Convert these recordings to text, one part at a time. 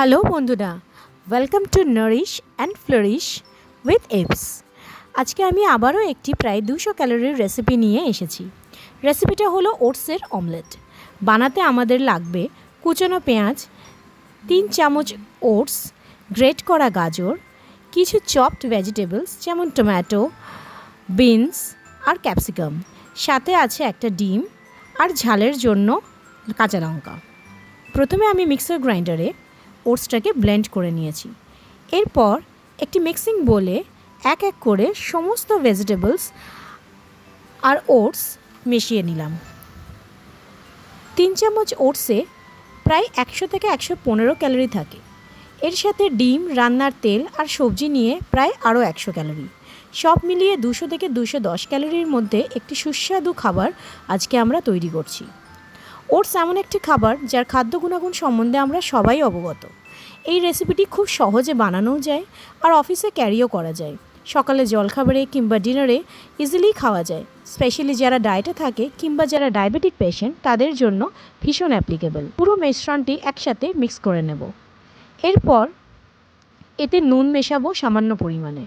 Hello বন্ধুরা, welcome to Nourish and flourish with apps. আজকে আমি আবারও একটি প্রায় 200 ক্যালোরির রেসিপি নিয়ে এসেছি। রেসিপিটা হলো ওটসের অমলেট। বানাতে আমাদের লাগবে কুচনো পেঁয়াজ, 3 চামচ ওটস, গ্রেট করা গাজর, কিছু চপড ভেজিটেবলস যেমন টমেটো, বিনস আর ক্যাপসিকাম, সাথে আছে একটা ডিম আর ঝালের জন্য কাঁচা লঙ্কা। প্রথমে আমি মিক্সার গ্রাইন্ডারে ওটসটাকে ব্লেন্ড করে নিয়েছি। এরপর একটি মিক্সিং বোলে এক এক করে সমস্ত ভেজিটেবলস আর ওটস মিশিয়ে নিলাম। 3 চামচ ওটসে প্রায় 100 থেকে 115 ক্যালোরি থাকে। এর সাথে ডিম, রান্নার তেল আর সবজি নিয়ে প্রায় আরও 100 ক্যালোরি। সব মিলিয়ে 200 থেকে 210 ক্যালোরির মধ্যে একটি সুস্বাদু খাবার আজকে আমরা তৈরি করছি। ওটস এমন একটি খাবার যার খাদ্য গুণাগুণ সম্বন্ধে আমরা সবাই অবগত। এই রেসিপিটি খুব সহজে বানানোও যায় আর অফিসে ক্যারিও করা যায়। সকালে জলখাবারে কিংবা ডিনারে ইজিলি খাওয়া যায়। স্পেশালি যারা ডায়েটে থাকে কিংবা যারা ডায়াবেটিক পেশেন্ট তাদের জন্য ভীষণ অ্যাপ্লিকেবল। পুরো মিশ্রণটি একসাথে মিক্স করে নেব। এরপর এতে নুন মেশাবো সামান্য পরিমাণে।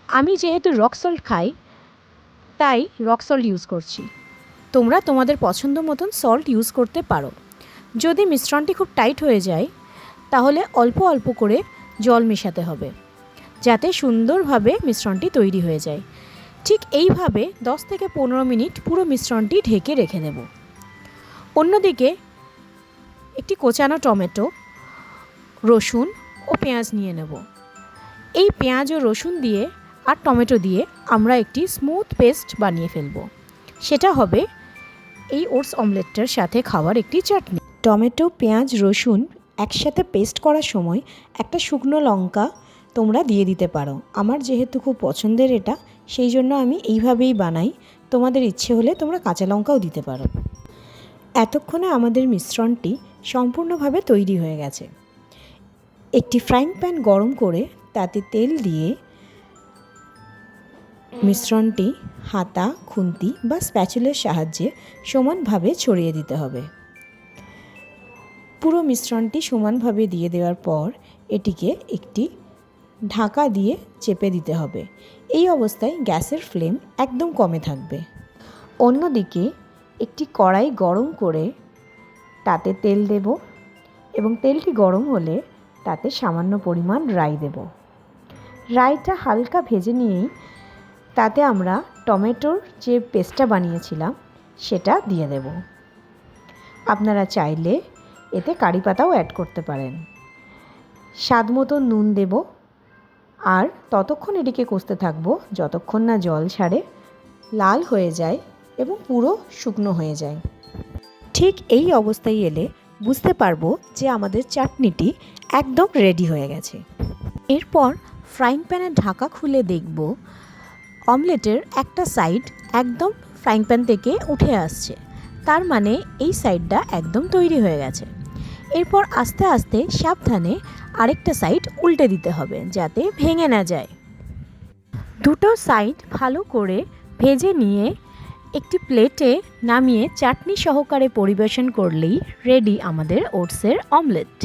আমি যেহেতু রক সল্ট খাই তাই রক সল্ট ইউজ করছি। তোমরা তোমাদের পছন্দ মতন সল্ট ইউজ করতে পারো। যদি মিশ্রণটি খুব টাইট হয়ে যায় তাহলে অল্প অল্প করে জল মেশাতে হবে যাতে সুন্দরভাবে মিশ্রণটি তৈরি হয়ে যায়। ঠিক এইভাবে 10 থেকে 15 মিনিট পুরো মিশ্রণটি ঢেকে রেখে দেব। অন্যদিকে একটি কোচানো টমেটো, রসুন ও পেঁয়াজ নিয়ে নেব। এই পেঁয়াজ ও রসুন দিয়ে আর টমেটো দিয়ে আমরা একটি স্মুথ পেস্ট বানিয়ে ফেলব। সেটা হবে এই ওটস অমলেটটার সাথে খাওয়ার একটি চাটনি। টমেটো, পেঁয়াজ, রসুন একসাথে পেস্ট করার সময় একটা শুকনো লঙ্কা তোমরা দিয়ে দিতে পারো। আমার যেহেতু খুব পছন্দের এটা, সেই জন্য আমি এইভাবেই বানাই। তোমাদের ইচ্ছে হলে তোমরা কাঁচা লঙ্কাও দিতে পারো। এতক্ষণে আমাদের মিশ্রণটি সম্পূর্ণভাবে তৈরি হয়ে গেছে। একটি ফ্রাইং প্যান গরম করে তাতে তেল দিয়ে মিশ্রণটি হাতা, খুন্তি বা স্প্যাচুলার সাহায্যে সমানভাবে ছড়িয়ে দিতে হবে। পুরো মিশ্রণটি সমানভাবে দিয়ে দেওয়ার পর এটিকে একটি ঢাকা দিয়ে চেপে দিতে হবে। এই অবস্থায় গ্যাসের ফ্লেম একদম কমে থাকবে। অন্যদিকে একটি কড়াই গরম করে তাতে তেল দেব এবং তেলটি গরম হলে তাতে সামান্য পরিমাণ রাই দেব। রাইটা হালকা ভেজে নিয়েই তাতে আমরা টমেটোর যে পেস্টটা বানিয়েছিলাম সেটা দিয়ে দেব। আপনারা চাইলে এতে কারি পাতাও অ্যাড করতে পারেন। স্বাদ মতো নুন দেব আর ততক্ষণ এটিকে কষতে থাকবো যতক্ষণ না জল ছাড়ে, লাল হয়ে যায় এবং পুরো শুকনো হয়ে যায়। ঠিক এই অবস্থায় এলে বুঝতে পারবো যে আমাদের চাটনিটি একদম রেডি হয়ে গেছে। এরপর ফ্রাইং প্যানের ঢাকা খুলে দেখব অমলেটের একটা সাইড একদম ফ্রাইং প্যান থেকে উঠে আসছে। তার মানে এই সাইডটা একদম তৈরি হয়ে গেছে। এরপর আস্তে আস্তে সাবধানে আরেকটা সাইড উল্টে দিতে হবে যাতে ভেঙে না যায়। দুটো সাইড ভালো করে ভেজে নিয়ে একটি প্লেটে নামিয়ে চাটনি সহকারে পরিবেশন করলেই রেডি আমাদের ওটসের অমলেট।